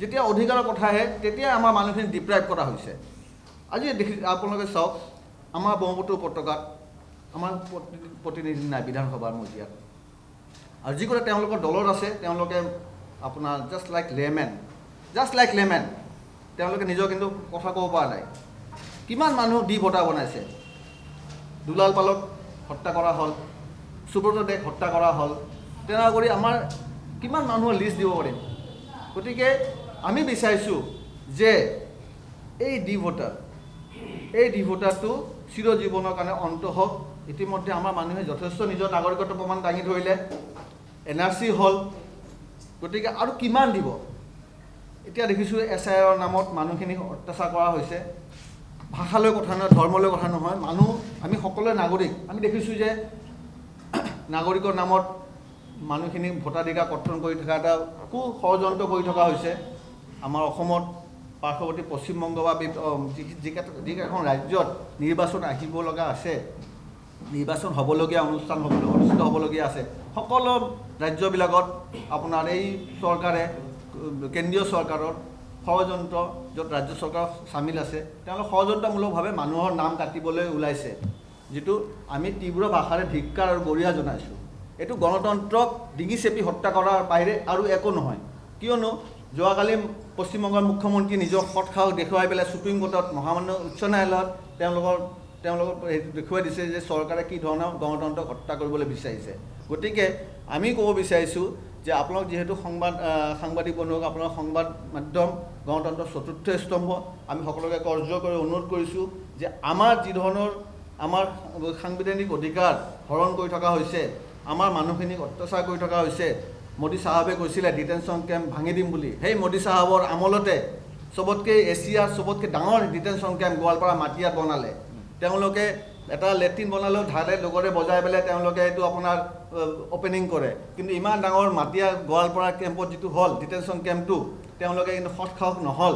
যেতিয়া অধিকাৰৰ কথা আহে তেতিয়াই আমাৰ মানুহখিনি ডিপ্ৰাইভ কৰা হৈছে। আজি দেখি আপোনালোকে চাওক, আমাৰ ব্ৰহ্মপুত্ৰ উপত্যকাত আমাৰ প্ৰতিনিধি নাই বিধানসভাৰ মজিয়াত, আৰু যিকোনো তেওঁলোকৰ দলত আছে তেওঁলোকে আপোনাৰ জাষ্ট লাইক লেমেন তেওঁলোকে নিজৰ কিন্তু কথা ক'ব পৰা নাই। কিমান মানুহ ডি ভোটাৰ বনাইছে, দুলাল পালক হত্যা কৰা হ'ল, সুব্ৰত দেক হত্যা কৰা হ'ল, তেনেকুৱা কৰি আমাৰ কিমান মানুহৰ লিষ্ট দিব পাৰিম। গতিকে আমি বিচাৰিছোঁ যে এই ডি ভোটাৰটো চিৰজীৱনৰ কাৰণে অন্ত হওক। ইতিমধ্যে আমাৰ মানুহে যথেষ্ট নিজৰ নাগৰিকত্ব প্ৰমাণ দাঙি ধৰিলে, NRC হ'ল, গতিকে আৰু কিমান দিব। এতিয়া দেখিছোঁ SIR নামত মানুহখিনিক অত্যাচাৰ কৰা হৈছে। ভাষালৈ কথা নহয়, ধৰ্মলৈ কথা নহয়, মানুহ আমি সকলোৱে নাগৰিক। আমি দেখিছোঁ যে নাগৰিকৰ নামত মানুহখিনিক ভোটাধিকাৰ কৰ্তন কৰি থকা এটা ষড়যন্ত্ৰ কৰি থকা হৈছে। আমাৰ অসমত পাৰ্শ্বৱৰ্তী পশ্চিমবংগ বা যিকেইখন ৰাজ্যত নিৰ্বাচন আহিব লগা আছে, নিৰ্বাচন হ'বলগীয়া অনুষ্ঠান অনুষ্ঠিত হ'বলগীয়া আছে, সকলো ৰাজ্যবিলাকত আপোনাৰ এই চৰকাৰে, কেন্দ্ৰীয় চৰকাৰৰ ষড়যন্ত্ৰ, য'ত ৰাজ্য চৰকাৰ চামিল আছে, তেওঁলোক ষড়যন্ত্ৰমূলকভাৱে মানুহৰ নাম কাটিবলৈ ওলাইছে, যিটো আমি তীব্ৰ ভাষাৰে ধিক্কাৰ আৰু গৰিহা জনাইছোঁ। এইটো গণতন্ত্ৰক ডিঙি চেপি হত্যা কৰাৰ বাহিৰে আৰু একো নহয়। কিয়নো যোৱাকালি পশ্চিমবংগৰ মুখ্যমন্ত্ৰী নিজৰ সৎ সাহস দেখুৱাই পেলাই সুপ্ৰিম কোৰ্টত, মহামান্য উচ্চ ন্যায়ালয়ত তেওঁলোকক দেখুৱাই দিছে যে চৰকাৰে কি ধৰণৰ গণতন্ত্ৰক হত্যা কৰিবলৈ বিচাৰিছে। গতিকে আমি ক'ব বিচাৰিছোঁ যে আপোনালোক যিহেতু সাংবাদিক বন্ধুক, আপোনাৰ সংবাদ মাধ্যম গণতন্ত্ৰৰ চতুৰ্থ স্তম্ভ, আমি সকলোকে কৰযোৰ কৰি অনুৰোধ কৰিছোঁ যে আমাৰ যি ধৰণৰ আমাৰ সাংবিধানিক অধিকাৰ হৰণ কৰি থকা হৈছে, আমাৰ মানুহখিনিক অত্যাচাৰ কৰি থকা হৈছে। মোদী চাহাবে কৈছিলে ডিটেনশ্যন কেম্প ভাঙি দিম বুলি। সেই মোদী চাহাবৰ আমলতে এছিয়াৰ চবতকৈ ডাঙৰ ডিটেনশ্যন কেম্প গোৱালপাৰা মাটিয়াত বনালে। তেওঁলোকে এটা লেট্ৰিন বনালেও ধাৰে লগৰে বজাই পেলাই তেওঁলোকে এইটো আপোনাৰ অপেনিং কৰে। কিন্তু ইমান ডাঙৰ মাটিয়া গোৱালপাৰা কেম্পত যিটো হ'ল ডিটেনশ্যন কেম্পটো, তেওঁলোকে কিন্তু সৎ সাহস নহ'ল।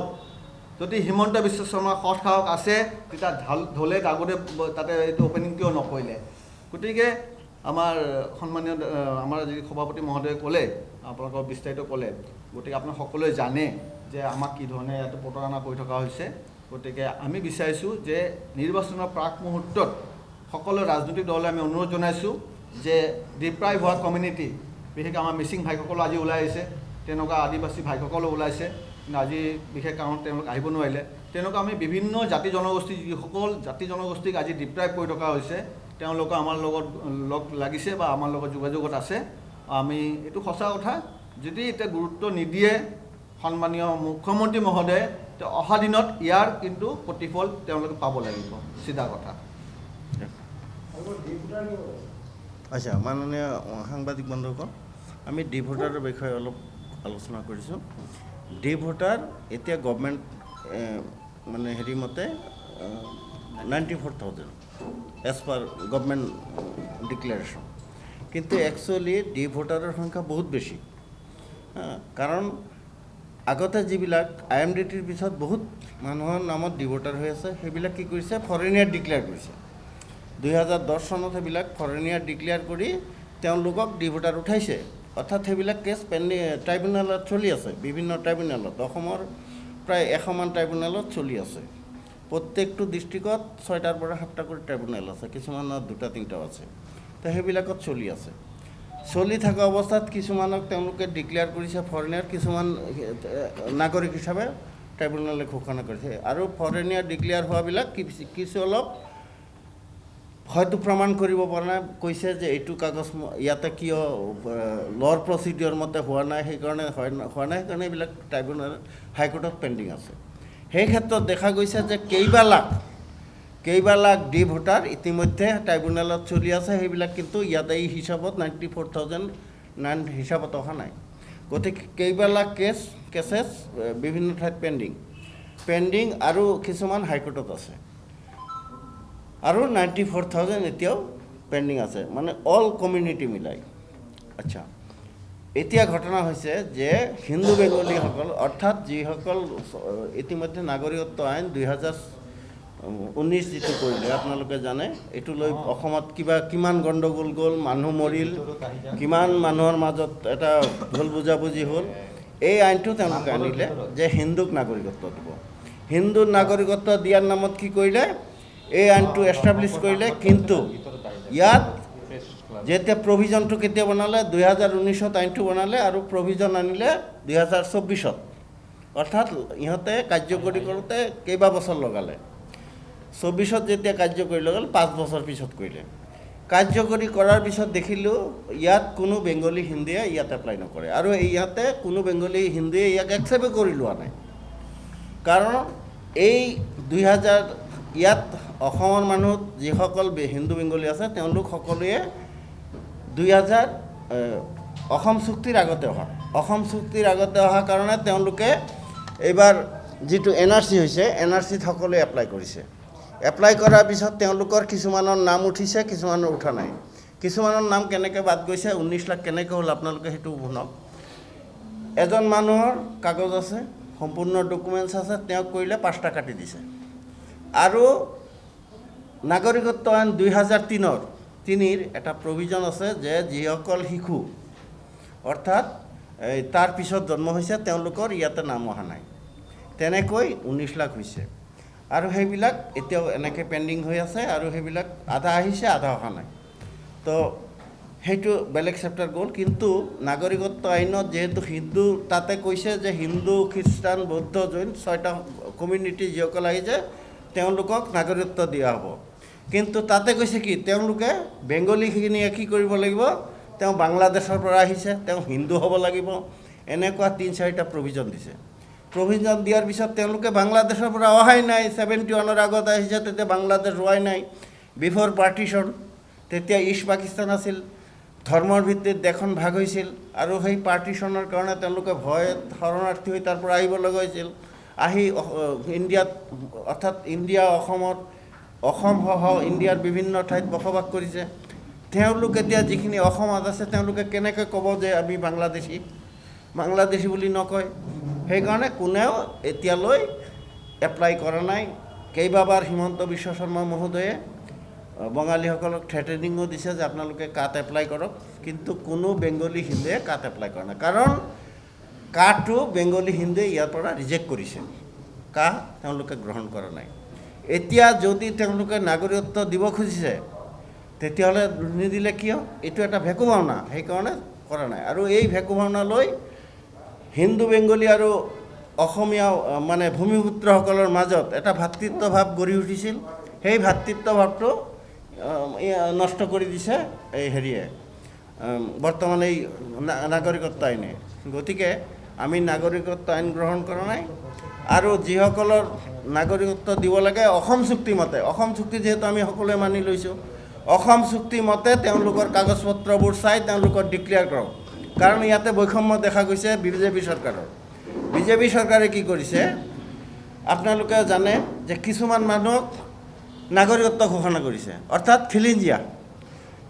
যদি হিমন্ত বিশ্ব শৰ্মাৰ সৎ সাহস আছে তেতিয়া ঢলে আগতে তাতে এইটো অপেনিং কিয় নকৰিলে। গতিকে আমাৰ সন্মানীয় আমাৰ যি সভাপতি মহোদয়ে ক'লে, আপোনালোকৰ বিস্তাৰিত ক'লে, গতিকে আপোনালোক সকলোৱে জানে যে আমাক কি ধৰণে ইয়াতে প্ৰতাৰণা কৰি থকা হৈছে। গতিকে আমি বিচাৰিছোঁ যে নিৰ্বাচনৰ প্ৰাক মুহূৰ্তত সকলো ৰাজনৈতিক দললৈ আমি অনুৰোধ জনাইছোঁ যে ডিপ্ৰাইভ হোৱা কমিউনিটি, বিশেষকৈ আমাৰ মিচিং ভাইসকলো আজি ওলাই আহিছে, তেনেকুৱা আদিবাসী ভাইসকলো ওলাইছে, কিন্তু আজি বিশেষ কাৰণত তেওঁলোক আহিব নোৱাৰিলে। তেনেকুৱা আমি বিভিন্ন জাতি জনগোষ্ঠী, যিসকল জাতি জনগোষ্ঠীক আজি ডিপ্ৰাইভ কৰি থকা হৈছে, তেওঁলোকে আমাৰ লগত লগ লাগিছে বা আমাৰ লগত যোগাযোগত আছে। আমি এইটো সঁচা কথা, যদি এতিয়া গুৰুত্ব নিদিয়ে সন্মানীয় মুখ্যমন্ত্ৰী মহোদয়ে, অহা দিনত ইয়াৰ কিন্তু প্ৰতিফল তেওঁলোকে পাব লাগিব, চিধা কথা। আচ্ছা, মাননীয় সাংবাদিক বন্ধুসকল, আমি ডি ভোটাৰৰ বিষয়ে অলপ আলোচনা কৰিছোঁ। ডি ভোটাৰ এতিয়া গভমেণ্ট মানে হেৰি মতে 94,000 এজ পাৰ গভমেণ্ট ডিক্লেৰেশ্যন। কিন্তু একচুৱেলি ডি ভোটাৰৰ সংখ্যা বহুত বেছি, কাৰণ আগতে যিবিলাক IMDTৰ পিছত বহুত মানুহৰ নামত ডি ভোটাৰ হৈ আছে, সেইবিলাক কি কৰিছে, ফৰেনিয়াৰ ডিক্লেয়াৰ কৰিছে। 2010 চনত সেইবিলাক ফৰেনিয়াৰ ডিক্লেয়াৰ কৰি তেওঁলোকক ডি ভোটাৰ উঠাইছে। অৰ্থাৎ সেইবিলাক কেছ ট্ৰাইব্যুনেলত চলি আছে, বিভিন্ন ট্ৰাইব্যুনেলত, অসমৰ প্ৰায় 100মান ট্ৰাইব্যুনেলত চলি আছে। প্ৰত্যেকটো ডিষ্ট্ৰিক্টত 6টাৰ পৰা 7টা কৰি ট্ৰাইব্যুনেল আছে, কিছুমানৰ 2টা-3টাও আছে। তো সেইবিলাকত চলি আছে। চলি থকা অৱস্থাত কিছুমানক তেওঁলোকে ডিক্লেয়াৰ কৰিছে ফৰেনিয়াৰ, কিছুমান নাগৰিক হিচাপে ট্ৰাইব্যুনেলে ঘোষণা কৰিছে। আৰু ফৰেনিয়াৰ ডিক্লেয়াৰ হোৱাবিলাক কিছু অলপ হয়তো প্ৰমাণ কৰিব পৰা নাই, কৈছে যে এইটো কাগজ ইয়াতে কিয় ল'ৰ প্ৰচিডিঅ'ৰ মতে হোৱা নাই, সেইকাৰণে হোৱা নাই, সেইকাৰণে এইবিলাক ট্ৰাইব্যুনেল হাইকোৰ্টত পেণ্ডিং আছে। সেই ক্ষেত্ৰত দেখা গৈছে যে কেইবা লাখ ডি ভোটাৰ ইতিমধ্যে ট্ৰাইব্যুনেলত চলি আছে। সেইবিলাক কিন্তু ইয়াতে এই হিচাপত 94,009 হিচাপত অহা নাই। গতিকে কেইবা লাখ কেছেছ বিভিন্ন ঠাইত পেণ্ডিং আৰু কিছুমান হাইকোৰ্টত আছে, আৰু 94,000 এতিয়াও পেণ্ডিং আছে, মানে অল কমিউনিটি মিলাই। আচ্ছা, এতিয়া ঘটনা হৈছে যে হিন্দু বেংগলীসকল, অৰ্থাৎ যিসকল ইতিমধ্যে নাগৰিকত্ব আইন 2019 যিটো কৰিলে আপোনালোকে জানে, এইটো লৈ অসমত কিমান গণ্ডগোল গ'ল, মানুহ মৰিল, কিমান মানুহৰ মাজত এটা ভুল বুজাবুজি হ'ল। এই আইনটো তেওঁলোকে আনিলে যে হিন্দুক নাগৰিকত্ব দিব। হিন্দুৰ নাগৰিকত্ব দিয়াৰ নামত কি কৰিলে, এই আইনটো এষ্টাব্লিছ কৰিলে। কিন্তু ইয়াত যেতিয়া প্ৰভিজনটো কেতিয়া বনালে, 2019 আইনটো বনালে আৰু প্ৰভিজন আনিলে 2024। অৰ্থাৎ ইহঁতে কাৰ্যকৰী কৰোঁতে কেইবা বছৰ লগালে। 24 যেতিয়া কাৰ্যকৰী লগালে 5 বছৰ পিছত কৰিলে। কাৰ্যকৰী কৰাৰ পিছত দেখিলোঁ ইয়াত কোনো বেংগলী হিন্দীয়ে ইয়াত এপ্লাই নকৰে, আৰু ইয়াতে কোনো বেংগলী হিন্দীয়ে ইয়াক একচেপ্টে কৰি লোৱা নাই। কাৰণ এই 2000 ইয়াত অসমৰ মানুহ যিসকল হিন্দু বেংগলী আছে তেওঁলোক সকলোৱে 2000 অসম চুক্তিৰ আগতে অহা কাৰণে তেওঁলোকে এইবাৰ যিটো NRC হৈছে, NRCত সকলোৱে এপ্লাই কৰিছে। এপ্লাই কৰাৰ পিছত তেওঁলোকৰ কিছুমানৰ নাম উঠিছে, কিছুমানৰ উঠা নাই। কিছুমানৰ নাম কেনেকৈ বাদ গৈছে, 19 লাখ কেনেকৈ হ'ল আপোনালোকে সেইটো শুনক। এজন মানুহৰ কাগজ আছে, সম্পূৰ্ণ ডকুমেণ্টছ আছে, তেওঁক কৰিলে 5টা কাটি দিছে। আৰু নাগৰিকত্ব আইন 2003-ৰ এটা প্ৰভিজন আছে যে যিসকল শিশু অৰ্থাৎ তাৰ পিছত জন্ম হৈছে তেওঁলোকৰ ইয়াতে নাম অহা নাই। তেনেকৈ 19 লাখ হৈছে, আৰু সেইবিলাক এতিয়াও এনেকৈ পেণ্ডিং হৈ আছে, আৰু সেইবিলাক আধা আহিছে আধা অহা নাই। তো সেইটো বেলেগ চেপ্টাৰ গ'ল। কিন্তু নাগৰিকত্ব আইনত যিহেতু হিন্দু, তাতে কৈছে যে হিন্দু, খ্ৰীষ্টান, বৌদ্ধ, জৈন 6টা কমিউনিটি যিসকল আহিছে তেওঁলোকক নাগৰিকত্ব দিয়া হ'ব। কিন্তু তাতে কৈছে কি, তেওঁলোকে বেংগলীখিনিয়ে কি কৰিব লাগিব, তেওঁ বাংলাদেশৰ পৰা আহিছে, তেওঁ হিন্দু হ'ব লাগিব, এনেকুৱা 3-4টা প্ৰভিজন দিছে। প্ৰভিজন দিয়াৰ পিছত তেওঁলোকে বাংলাদেশৰ পৰা অহাই নাই। 71-ৰ আগত আহিছে, তেতিয়া বাংলাদেশ হোৱাই নাই। বিফৰ পাৰ্টিশ্যন তেতিয়া ইষ্ট পাকিস্তান আছিল, ধৰ্মৰ ভিত্তিত দেশখন ভাগ হৈছিল, আৰু সেই পাৰ্টিশ্যনৰ কাৰণে তেওঁলোকে ভয়ত শৰণাৰ্থী হৈ তাৰ পৰা আহিব লগা হৈছিল। আহি ইণ্ডিয়াত অৰ্থাৎ ইণ্ডিয়া অসমসহ ইণ্ডিয়াৰ বিভিন্ন ঠাইত বসবাস কৰিছে। তেওঁলোক এতিয়া যিখিনি অসমত আছে তেওঁলোকে কেনেকৈ ক'ব যে আমি বাংলাদেশী বুলি নকয়। সেইকাৰণে কোনেও এতিয়ালৈ এপ্লাই কৰা নাই। কেইবাবাৰ হিমন্ত বিশ্ব শৰ্মা মহোদয়ে বঙালীসকলক থ্ৰেটেনিঙো দিছে যে আপোনালোকে কাট এপ্লাই কৰক, কিন্তু কোনো বেংগলী হিন্দুৱে কাট এপ্লাই কৰা নাই। কাৰণ কাটো বেংগলী হিন্দুৱে ইয়াৰ পৰা ৰিজেক্ট কৰিছে, তেওঁলোকে গ্ৰহণ কৰা নাই। এতিয়া যদি তেওঁলোকে নাগৰিকত্ব দিব খুজিছে তেতিয়াহ'লে নিদিলে কিয়? এইটো এটা ভেকু ভাওনা, সেইকাৰণে কৰা নাই। আৰু এই ভেকু ভাওনা লৈ হিন্দু বেংগলী আৰু অসমীয়া মানে ভূমিপুত্ৰসকলৰ মাজত এটা ভাতৃত্বভাৱ গঢ়ি উঠিছিল। সেই ভাতৃত্বভাৱটো নষ্ট কৰি দিছে এই হেৰিয়ে, বৰ্তমান এই নাগৰিকত্ব আইনে। গতিকে আমি নাগৰিকত্ব আইন গ্ৰহণ কৰা নাই, আৰু যিসকলৰ নাগৰিকত্ব দিব লাগে অসম চুক্তি মতে, অসম চুক্তি যিহেতু আমি সকলোৱে মানি লৈছোঁ, অসম চুক্তি মতে তেওঁলোকৰ কাগজ পত্ৰবোৰ চাই তেওঁলোকক ডিক্লেয়াৰ কৰক। কাৰণ ইয়াতে বৈষম্য দেখা গৈছে বিজেপি চৰকাৰে কি কৰিছে, আপোনালোকে জানে যে কিছুমান মানুহক নাগৰিকত্ব ঘোষণা কৰিছে, অৰ্থাৎ খিলিঞ্জিয়া।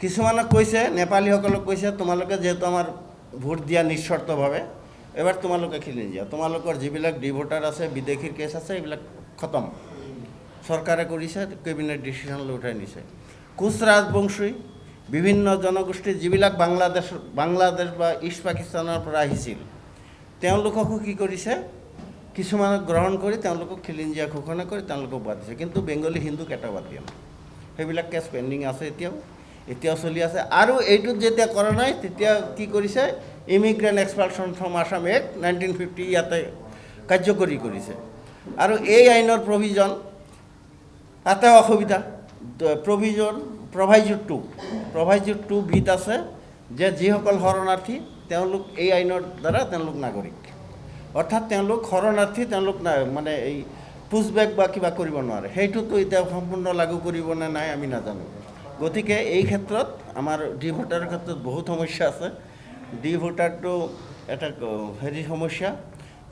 কিছুমানক কৈছে, নেপালীসকলক কৈছে তোমালোকে যিহেতু আমাৰ ভোট দিয়া নিঃচৰ্তভাৱে, এবাৰ তোমালোকে খিলিঞ্জিয়া, তোমালোকৰ যিবিলাক ডিভোটাৰ আছে, বিদেশীৰ কেছ আছে, এইবিলাক খতম। চৰকাৰে কৰিছে, কেবিনেট ডিচিশ্যন লৈ উঠাই নিছে। কোচ ৰাজবংশী বিভিন্ন জনগোষ্ঠী যিবিলাক বাংলাদেশ বা ইষ্ট পাকিস্তানৰ পৰা আহিছিল তেওঁলোককো কি কৰিছে, কিছুমানক গ্ৰহণ কৰি তেওঁলোকক খিলিঞ্জিয়া ঘোষণা কৰি তেওঁলোকক বাদ দিছে। কিন্তু বেংগলী হিন্দুক এটা বাদ দিয়া নাই। সেইবিলাক কেছ পেণ্ডিং আছে, এতিয়াও চলি আছে। আৰু এইটোত যেতিয়া কৰা নাই তেতিয়া কি কৰিছে, ইমিগ্ৰেণ্ট এক্সপালশ্যন ফ্ৰম আছাম এক্ট 1950 ইয়াতে কাৰ্যকৰী কৰিছে। আৰু এই আইনৰ প্ৰভিজন তাতে অসুবিধা। প্ৰভাইজৰ 2B আছে যে যিসকল শৰণাৰ্থী তেওঁলোক এই আইনৰ দ্বাৰা তেওঁলোক নাগৰিক, অৰ্থাৎ তেওঁলোক শৰণাৰ্থী, তেওঁলোক মানে এই পুছবেক বা কিবা কৰিব নোৱাৰে। সেইটোতো এতিয়া সম্পূৰ্ণ লাগু কৰিব নে নাই আমি নাজানো। গতিকে এই ক্ষেত্ৰত আমাৰ ডি ভোটাৰৰ ক্ষেত্ৰত বহুত সমস্যা আছে। ডি ভোটাৰটো এটা সমস্যা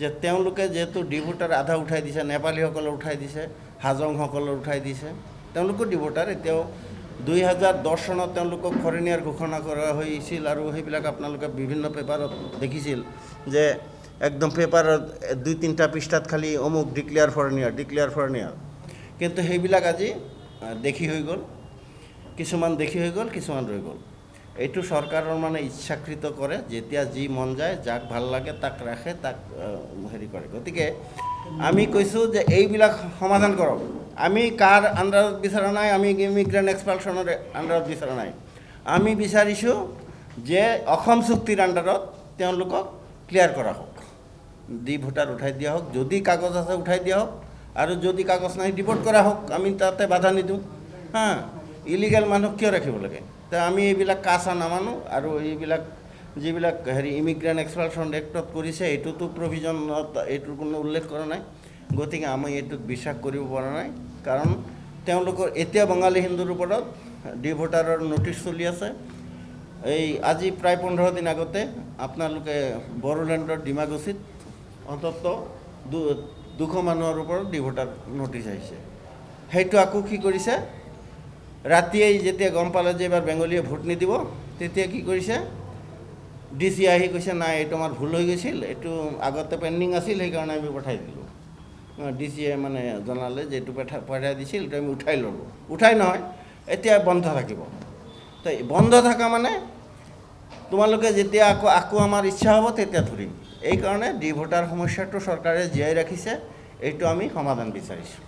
যে তেওঁলোকে যিহেতু ডি ভোটাৰ আধা উঠাই দিছে, নেপালীসকলৰ উঠাই দিছে, হাজংসকলৰ উঠাই দিছে, তেওঁলোকো ডি ভোটাৰ। এতিয়াও 2010 চনত তেওঁলোকক ফৰেনিয়াৰ ঘোষণা কৰা হৈছিল, আৰু সেইবিলাক আপোনালোকে বিভিন্ন পেপাৰত দেখিছিল যে একদম পেপাৰত 2-3টা পৃষ্ঠাত খালি অমুক ডিক্লেয়াৰ ফৰেনিয়াৰ। কিন্তু সেইবিলাক আজি দেখি হৈ গ'ল, কিছুমান ৰৈ গ'ল। এইটো চৰকাৰৰ মানে ইচ্ছাকৃত কৰে, যেতিয়া যি মন যায় যাক ভাল লাগে তাক ৰাখে, তাক হেৰি কৰে। গতিকে আমি কৈছোঁ যে এইবিলাক সমাধান কৰক। আমি কাৰ আণ্ডাৰত বিচৰা নাই, আমি ইমিগ্ৰেণ্ট এক্সপালশ্যনৰ আণ্ডাৰত বিচৰা নাই। আমি বিচাৰিছোঁ যে অসম চুক্তিৰ আণ্ডাৰত তেওঁলোকক ক্লিয়াৰ কৰা হওক, ডি ভোটাৰ উঠাই দিয়া হওক, যদি কাগজ আছে উঠাই দিয়া হওক, আৰু যদি কাগজ নাই ডিপৰ্ট কৰা হওক, আমি তাতে বাধা নিদিওঁ। ইলিগেল মানুহ কিয় ৰাখিব লাগে? তো আমি এইবিলাক কাচা নামানো, আৰু এইবিলাক যিবিলাক ইমিগ্ৰেণ্ট এক্সপালশ্যন এক্টত কৰিছে এইটোতো প্ৰভিজনত এইটোৰ কোনো উল্লেখ কৰা নাই। গতিকে আমি এইটোত বিশ্বাস কৰিব পৰা নাই, কাৰণ তেওঁলোকৰ এতিয়া বঙালী হিন্দুৰ ওপৰত ডি ভোটাৰৰ ন'টিছ চলি আছে। এই আজি প্ৰায় 15 দিন আগতে আপোনালোকে বড়োলেণ্ডৰ ডিমাকুছিত অন্তত 200 মানুহৰ ওপৰত ডি ভোটাৰ ন'টিছ আহিছে। সেইটো আকৌ কি কৰিছে, ৰাতিয়েই যেতিয়া গম পালে যে এইবাৰ বেংগলীয়ে ভোট নিদিব, তেতিয়া কি কৰিছে, DC আহি কৈছে নাই এইটো আমাৰ ভুল হৈ গৈছিল, এইটো আগতে পেণ্ডিং আছিল, সেইকাৰণে আমি পঠাই দিলোঁ। DCয়ে মানে জনালে যে এইটো পঠাই দিছিল, এইটো আমি উঠাই ল'লোঁ। উঠাই নহয়, এতিয়া বন্ধ থাকিব। তো বন্ধ থকা মানে তোমালোকে যেতিয়া আকৌ আমাৰ ইচ্ছা হ'ব তেতিয়া ধৰিম। এইকাৰণে ডি ভোটাৰ সমস্যাটো চৰকাৰে জীয়াই ৰাখিছে, এইটো আমি সমাধান বিচাৰিছোঁ।